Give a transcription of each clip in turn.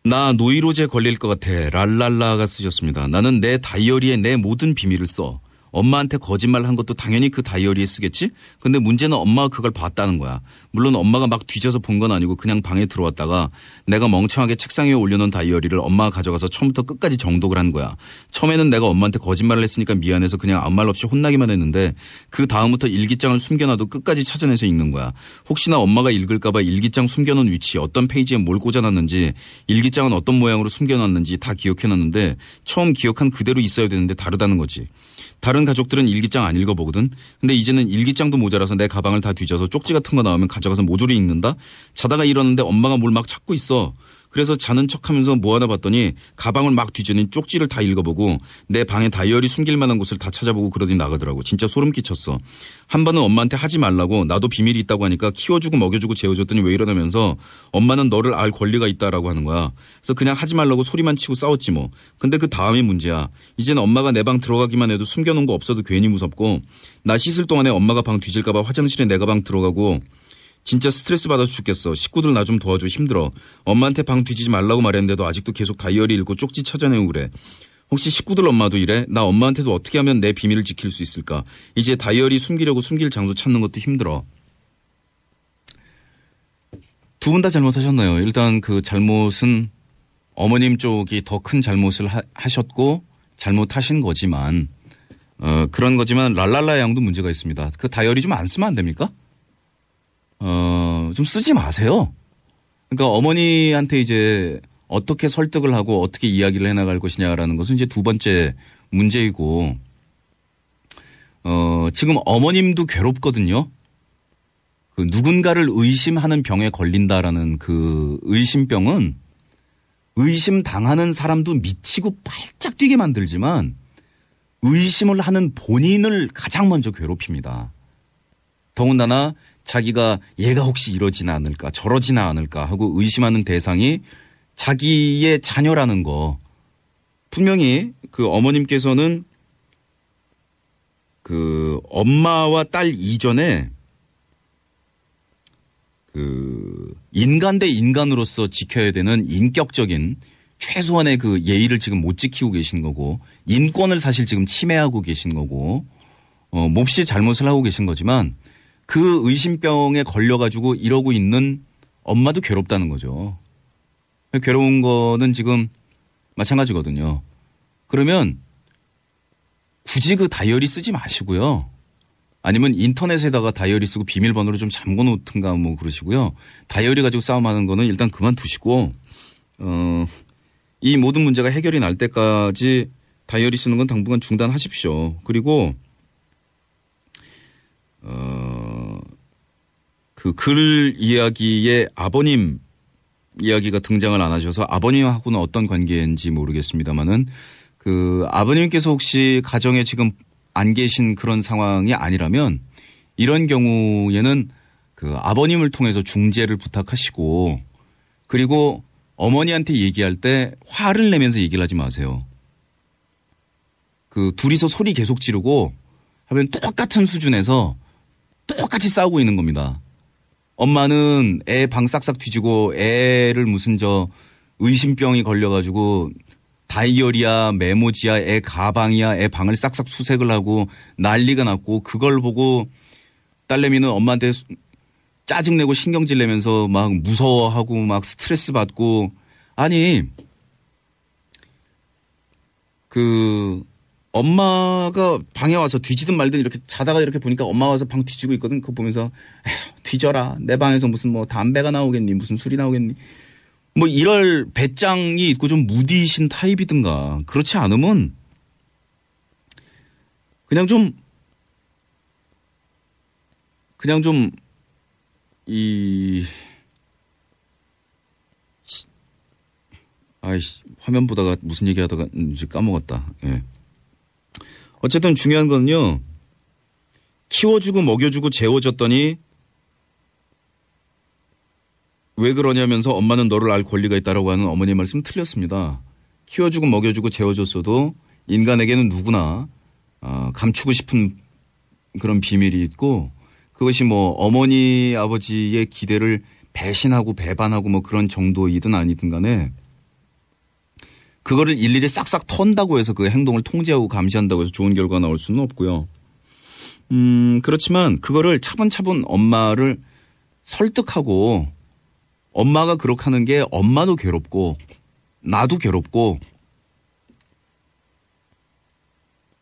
나 노이로제 걸릴 것 같아. 랄랄라가 쓰셨습니다. 나는 내 다이어리에 내 모든 비밀을 써. 엄마한테 거짓말 한 것도 당연히 그 다이어리에 쓰겠지? 근데 문제는 엄마가 그걸 봤다는 거야. 물론 엄마가 막 뒤져서 본 건 아니고 그냥 방에 들어왔다가 내가 멍청하게 책상 위에 올려놓은 다이어리를 엄마가 가져가서 처음부터 끝까지 정독을 한 거야. 처음에는 내가 엄마한테 거짓말을 했으니까 미안해서 그냥 아무 말 없이 혼나기만 했는데 그 다음부터 일기장을 숨겨놔도 끝까지 찾아내서 읽는 거야. 혹시나 엄마가 읽을까 봐 일기장 숨겨놓은 위치, 어떤 페이지에 뭘 꽂아놨는지, 일기장은 어떤 모양으로 숨겨놨는지 다 기억해놨는데 처음 기억한 그대로 있어야 되는데 다르다는 거지. 다른 가족들은 일기장 안 읽어보거든. 근데 이제는 일기장도 모자라서 내 가방을 다 뒤져서 쪽지 같은 거 나오면 가져가서 모조리 읽는다. 자다가 일어났는데 엄마가 뭘 막 찾고 있어. 그래서 자는 척하면서 뭐 하나 봤더니 가방을 막 뒤져니 쪽지를 다 읽어보고 내 방에 다이어리 숨길 만한 곳을 다 찾아보고 그러더니 나가더라고. 진짜 소름 끼쳤어. 한 번은 엄마한테 하지 말라고 나도 비밀이 있다고 하니까 키워주고 먹여주고 재워줬더니 왜 이러냐면서 엄마는 너를 알 권리가 있다라고 하는 거야. 그래서 그냥 하지 말라고 소리만 치고 싸웠지 뭐. 근데 그 다음이 문제야. 이제는 엄마가 내 방 들어가기만 해도 숨겨놓은 거 없어도 괜히 무섭고 나 씻을 동안에 엄마가 방 뒤질까 봐 화장실에 내 가방 들어가고 진짜 스트레스 받아서 죽겠어. 식구들 나 좀 도와줘. 힘들어. 엄마한테 방 뒤지지 말라고 말했는데도 아직도 계속 다이어리 읽고 쪽지 찾아내고 그래. 혹시 식구들 엄마도 이래? 나 엄마한테도 어떻게 하면 내 비밀을 지킬 수 있을까? 이제 다이어리 숨기려고 숨길 장소 찾는 것도 힘들어. 두 분 다 잘못하셨나요? 일단 그 잘못은 어머님 쪽이 더 큰 잘못을 하셨고 잘못하신 거지만 그런 거지만 랄랄라 양도 문제가 있습니다. 그 다이어리 좀 안 쓰면 안 됩니까? 좀 쓰지 마세요. 그러니까 어머니한테 이제 어떻게 설득을 하고 어떻게 이야기를 해나갈 것이냐라는 것은 이제 두 번째 문제이고, 지금 어머님도 괴롭거든요. 그 누군가를 의심하는 병에 걸린다라는 그 의심병은 의심 당하는 사람도 미치고 팔짝 뛰게 만들지만 의심을 하는 본인을 가장 먼저 괴롭힙니다. 더군다나 자기가 얘가 혹시 이러지나 않을까 저러지나 않을까 하고 의심하는 대상이 자기의 자녀라는 거. 분명히 그 어머님께서는 그 엄마와 딸 이전에 그 인간 대 인간으로서 지켜야 되는 인격적인 최소한의 그 예의를 지금 못 지키고 계신 거고 인권을 사실 지금 침해하고 계신 거고 몹시 잘못을 하고 계신 거지만 그 의심병에 걸려가지고 이러고 있는 엄마도 괴롭다는 거죠. 괴로운 거는 지금 마찬가지거든요. 그러면 굳이 그 다이어리 쓰지 마시고요. 아니면 인터넷에다가 다이어리 쓰고 비밀번호를 좀 잠궈 놓든가 뭐 그러시고요. 다이어리 가지고 싸움하는 거는 일단 그만두시고 이 모든 문제가 해결이 날 때까지 다이어리 쓰는 건 당분간 중단하십시오. 그리고 그 글 이야기에 아버님 이야기가 등장을 안 하셔서 아버님하고는 어떤 관계인지 모르겠습니다만은 그 아버님께서 혹시 가정에 지금 안 계신 그런 상황이 아니라면 이런 경우에는 그 아버님을 통해서 중재를 부탁하시고 그리고 어머니한테 얘기할 때 화를 내면서 얘기를 하지 마세요. 그 둘이서 소리 계속 지르고 하면 똑같은 수준에서 똑같이 싸우고 있는 겁니다. 엄마는 애 방 싹싹 뒤지고 애를 무슨 의심병이 걸려가지고 다이어리야 메모지야 애 가방이야 애 방을 싹싹 수색을 하고 난리가 났고 그걸 보고 딸내미는 엄마한테 짜증내고 신경질 내면서 막 무서워하고 막 스트레스 받고 아니 그 엄마가 방에 와서 뒤지든 말든 이렇게 자다가 이렇게 보니까 엄마 와서 방 뒤지고 있거든. 그거 보면서 에휴, 뒤져라. 내 방에서 무슨 뭐 담배가 나오겠니 무슨 술이 나오겠니 뭐 이럴 배짱이 있고 좀 무디신 타입이든가 그렇지 않으면 그냥 좀 아이씨 화면 보다가 무슨 얘기하다가 이제 까먹었다. 예. 어쨌든 중요한 거는요. 키워주고 먹여주고 재워줬더니 왜 그러냐면서 엄마는 너를 알 권리가 있다라고 하는 어머니 말씀 틀렸습니다. 키워주고 먹여주고 재워줬어도 인간에게는 누구나 감추고 싶은 그런 비밀이 있고 그것이 뭐 어머니 아버지의 기대를 배신하고 배반하고 뭐 그런 정도이든 아니든 간에 그거를 일일이 싹싹 턴다고 해서 그 행동을 통제하고 감시한다고 해서 좋은 결과가 나올 수는 없고요. 그렇지만 그거를 차분차분 엄마를 설득하고 엄마가 그렇게 하는 게 엄마도 괴롭고 나도 괴롭고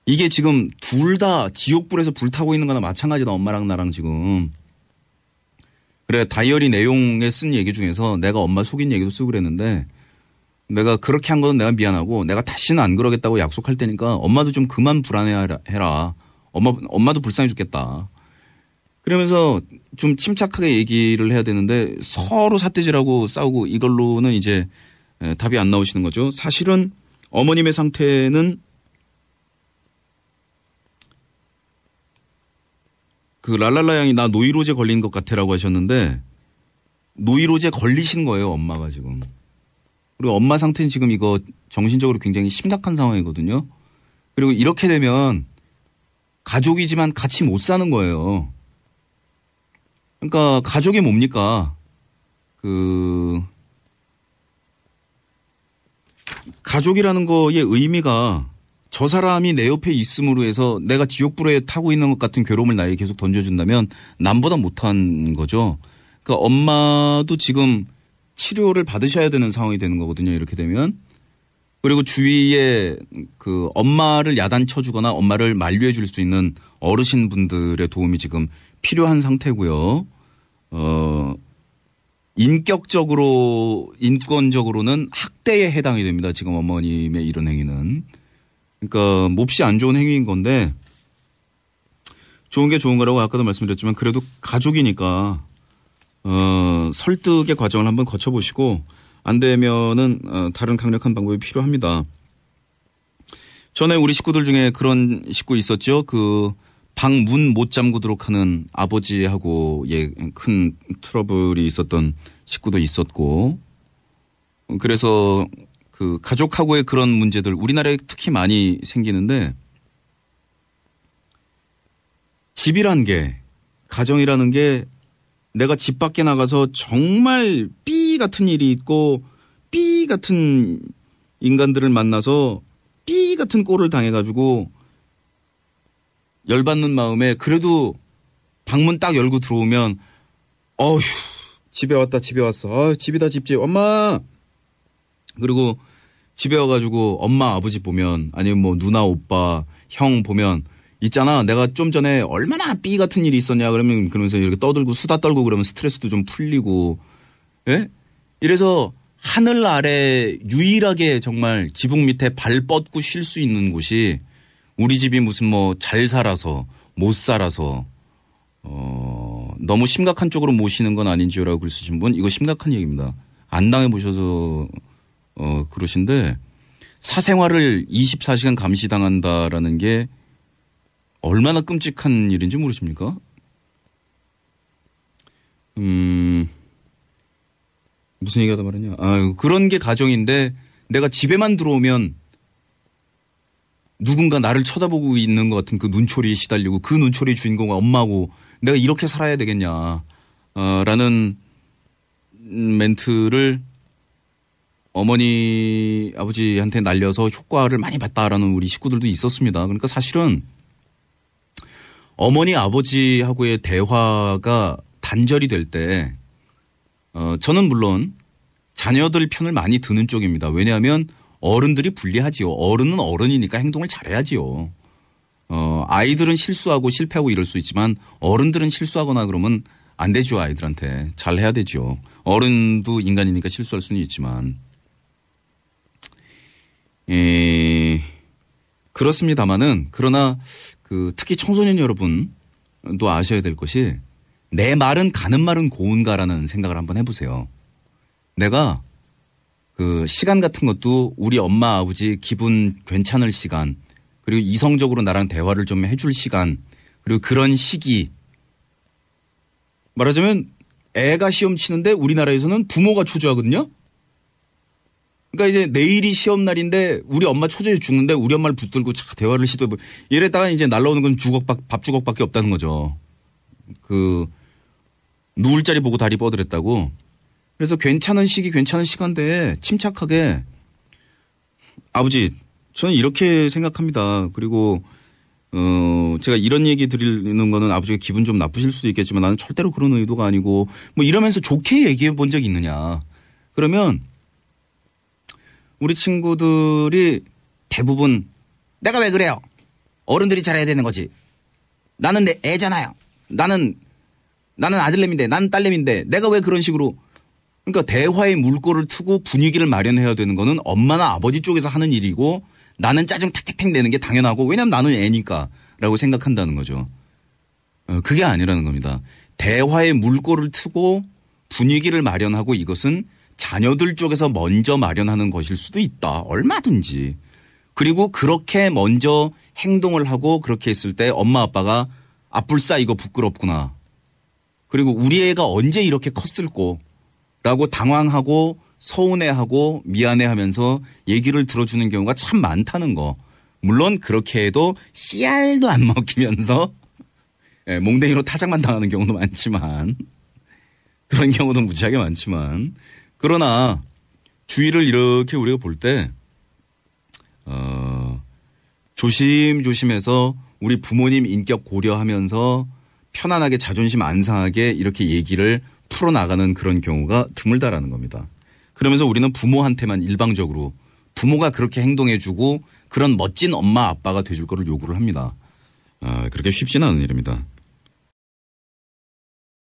이게 지금 둘 다 지옥불에서 불타고 있는 거나 마찬가지다. 엄마랑 나랑 지금. 그래 다이어리 내용에 쓴 얘기 중에서 내가 엄마 속인 얘기도 쓰고 그랬는데 내가 그렇게 한 건 내가 미안하고 내가 다시는 안 그러겠다고 약속할 테니까 엄마도 좀 그만 불안해해라. 엄마도 불쌍해 죽겠다. 그러면서 좀 침착하게 얘기를 해야 되는데 서로 삿대질하고 싸우고 이걸로는 이제 답이 안 나오시는 거죠. 사실은 어머님의 상태는 그 랄랄라 양이 나 노이로제 걸린 것 같아라고 하셨는데 노이로제 걸리신 거예요. 엄마가 지금. 그리고 엄마 상태는 지금 이거 정신적으로 굉장히 심각한 상황이거든요. 그리고 이렇게 되면 가족이지만 같이 못 사는 거예요. 그러니까 가족이 뭡니까? 가족이라는 거의 의미가 저 사람이 내 옆에 있음으로 해서 내가 지옥불에 타고 있는 것 같은 괴로움을 나에게 계속 던져준다면 남보다 못한 거죠. 그러니까 엄마도 지금 치료를 받으셔야 되는 상황이 되는 거거든요. 이렇게 되면. 그리고 주위에 그 엄마를 야단쳐주거나 엄마를 만류해 줄 수 있는 어르신분들의 도움이 지금 필요한 상태고요. 인권적으로는 학대에 해당이 됩니다. 지금 어머님의 이런 행위는. 그러니까 몹시 안 좋은 행위인 건데 좋은 게 좋은 거라고 아까도 말씀드렸지만 그래도 가족이니까 설득의 과정을 한번 거쳐보시고 안 되면은 다른 강력한 방법이 필요합니다. 전에 우리 식구들 중에 그런 식구 있었죠. 그 방 문 못 잠그도록 하는 아버지하고 큰 트러블이 있었던 식구도 있었고 그래서 그 가족하고의 그런 문제들 우리나라에 특히 많이 생기는데 집이란 게 가정이라는 게 내가 집 밖에 나가서 정말 삐 같은 일이 있고 삐 같은 인간들을 만나서 삐 같은 꼴을 당해가지고 열받는 마음에 그래도 방문 딱 열고 들어오면 어휴 집에 왔다 집에 왔어. 집이다 집집 엄마. 그리고 집에 와가지고 엄마 아버지 보면 아니면 뭐 누나 오빠 형 보면 있잖아. 내가 좀 전에 얼마나 삐 같은 일이 있었냐 그러면 그러면서 이렇게 떠들고 수다 떨고 그러면 스트레스도 좀 풀리고 예? 이래서 하늘 아래 유일하게 정말 지붕 밑에 발 뻗고 쉴 수 있는 곳이 우리 집이 무슨 뭐 잘 살아서 못 살아서 너무 심각한 쪽으로 모시는 건 아닌지요라고 글 쓰신 분 이거 심각한 얘기입니다. 안 당해보셔서 그러신데 사생활을 24시간 감시당한다라는 게 얼마나 끔찍한 일인지 모르십니까? 무슨 얘기하다 말했냐. 그런 게 가정인데 내가 집에만 들어오면 누군가 나를 쳐다보고 있는 것 같은 그 눈초리에 시달리고 그 눈초리의 주인공은 엄마고 내가 이렇게 살아야 되겠냐 라는 멘트를 어머니 아버지한테 날려서 효과를 많이 봤다라는 우리 식구들도 있었습니다. 그러니까 사실은 어머니 아버지하고의 대화가 단절이 될 때 저는 물론 자녀들 편을 많이 드는 쪽입니다. 왜냐하면 어른들이 불리하지요. 어른은 어른이니까 행동을 잘해야지요. 아이들은 실수하고 실패하고 이럴 수 있지만 어른들은 실수하거나 그러면 안 되죠. 아이들한테. 잘해야 되죠. 어른도 인간이니까 실수할 수는 있지만. 그렇습니다마는 그러나 특히 청소년 여러분도 아셔야 될 것이 내 말은 가는 말은 고운가라는 생각을 한번 해보세요. 내가 시간 같은 것도 우리 엄마 아버지 기분 괜찮을 시간 그리고 이성적으로 나랑 대화를 좀 해줄 시간 그리고 그런 시기 말하자면 애가 시험 치는데 우리나라에서는 부모가 초조하거든요. 그러니까 이제 내일이 시험 날인데 우리 엄마 초조해서 죽는데 우리 엄마를 붙들고 대화를 시도해보 이랬다가 이제 날라오는 건 밥 주걱밖에 없다는 거죠. 누울 자리 보고 다리 뻗으랬다고. 그래서 괜찮은 시기 괜찮은 시간대에 침착하게 아버지, 저는 이렇게 생각합니다. 그리고 제가 이런 얘기 드리는 거는 아버지가 기분 좀 나쁘실 수도 있겠지만 나는 절대로 그런 의도가 아니고 뭐 이러면서 좋게 얘기해 본 적이 있느냐. 그러면 우리 친구들이 대부분 내가 왜 그래요? 어른들이 잘해야 되는 거지. 나는 내 애잖아요. 나는 아들내미인데 나는 딸내미인데 내가 왜 그런 식으로. 그러니까 대화의 물꼬를 트고 분위기를 마련해야 되는 거는 엄마나 아버지 쪽에서 하는 일이고 나는 짜증 탁탁탁 내는 게 당연하고 왜냐하면 나는 애니까 라고 생각한다는 거죠. 그게 아니라는 겁니다. 대화의 물꼬를 트고 분위기를 마련하고 이것은 자녀들 쪽에서 먼저 마련하는 것일 수도 있다. 얼마든지. 그리고 그렇게 먼저 행동을 하고 그렇게 했을 때 엄마 아빠가 아뿔싸 이거 부끄럽구나. 그리고 우리 애가 언제 이렇게 컸을꼬 라고 당황하고 서운해하고 미안해하면서 얘기를 들어주는 경우가 참 많다는 거. 물론 그렇게 해도 씨알도 안 먹히면서 몽댕이로 타작만 당하는 경우도 많지만 그런 경우도 무지하게 많지만 그러나 주위를 이렇게 우리가 볼 때 조심조심해서 우리 부모님 인격 고려하면서 편안하게 자존심 안 상하게 이렇게 얘기를 풀어나가는 그런 경우가 드물다라는 겁니다. 그러면서 우리는 부모한테만 일방적으로 부모가 그렇게 행동해주고 그런 멋진 엄마 아빠가 돼줄 거를 요구를 합니다. 그렇게 쉽지는 않은 일입니다.